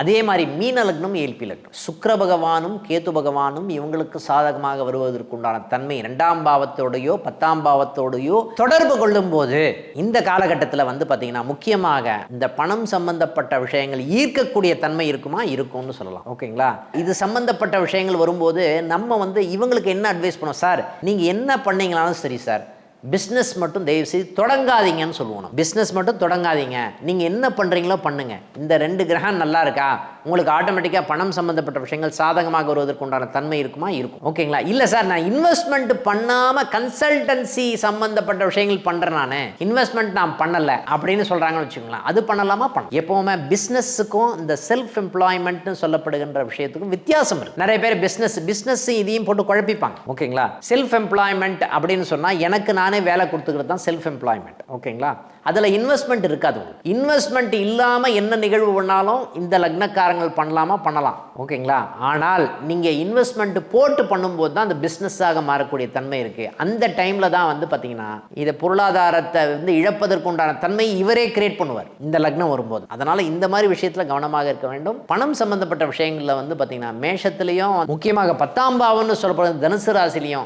அதே மாதிரி மீன லக்னம் ஏல்பி லக்னம் சுக்கிர பகவானும் கேது பகவானும் இவங்களுக்கு சாதகமாக வருவதற்குண்டான தன்மை 2ஆம் பாவத்தோடையோ 10ஆம் பாவத்தோடையோ தொடர்பு கொள்ளும் போது இந்த காலகட்டத்தில் வந்து பார்த்தீங்கன்னா முக்கியமாக இந்த பணம் சம்பந்தப்பட்ட விஷயங்கள் ஈர்க்கக்கூடிய தன்மை இருக்குமா இருக்கும்னு சொல்லலாம். ஓகேங்களா? இது சம்பந்தப்பட்ட விஷயங்கள் வரும்போது நம்ம வந்து இவங்களுக்கு என்ன அட்வைஸ் பண்ணுவோம், சார் நீங்கள் என்ன பண்ணீங்களாலும் சரி சார், பிஸ்னஸ் மட்டும் தயவு செய்து தொடங்காதீங்கன்னு சொல்லுவோம். பிஸ்னஸ் மட்டும் தொடங்காதீங்க, நீங்கள் என்ன பண்ணுறீங்களோ பண்ணுங்க. இந்த 2 கிரகம் நல்லா இருக்கா, உங்களுக்கு ஆட்டோமேட்டிக்காக பணம் சம்மந்தப்பட்ட விஷயங்கள் சாதகமாக வருவதற்கு உண்டான தன்மை இருக்குமா இருக்கும். ஓகேங்களா? இல்லை சார் நான் இன்வெஸ்ட்மெண்ட் பண்ணாமல் கன்சல்டன்சி சம்மந்தப்பட்ட விஷயங்கள் பண்ணுறேன், நான் இன்வெஸ்ட்மெண்ட் நான் பண்ணலை அப்படின்னு சொல்கிறாங்கன்னு வச்சுக்கோங்களேன். அது பண்ணலாமா? பண்ணலாம். எப்போவுமே பிஸ்னஸுக்கும் இந்த செல்ஃப் எம்ப்ளாய்மெண்ட்னு சொல்லப்படுகின்ற விஷயத்துக்கும் வித்தியாசம் இருக்குது. நிறைய பேர் பிஸ்னஸ் இதையும் போட்டு குழப்பிப்பாங்க. ஓகேங்களா? செல்ஃப் எம்ப்ளாய்மெண்ட் அப்படின்னு சொன்னால் எனக்கு நானே வேலை கொடுத்துக்கிறது தான் செல்ஃப் எம்ப்ளாய்மெண்ட். ஓகேங்களா? அதில் இன்வெஸ்ட்மெண்ட் இருக்காது. இன்வெஸ்ட்மெண்ட் இல்லாமல் என்ன நிகழ்வு பண்ணாலும் இந்த லக்னக்காரங்கள் பண்ணலாமா? பண்ணலாம். ஓகேங்களா? ஆனால் நீங்கள் இன்வெஸ்ட்மெண்ட் போட்டு பண்ணும்போது தான் அந்த பிஸ்னஸாக மாறக்கூடிய தன்மை இருக்குது. அந்த டைமில் தான் வந்து பார்த்தீங்கன்னா இதை பொருளாதாரத்தை வந்து இழப்பதற்குண்டான தன்மை இவரே கிரியேட் பண்ணுவார் இந்த லக்னம் வரும்போது. அதனால் இந்த மாதிரி விஷயத்தில் கவனமாக இருக்க வேண்டும். பணம் சம்பந்தப்பட்ட விஷயங்களில் வந்து பார்த்தீங்கன்னா மேஷத்துலேயும் முக்கியமாக 10ஆம் பாவம்னு சொல்லப்படுற தனுசு ராசிலையும்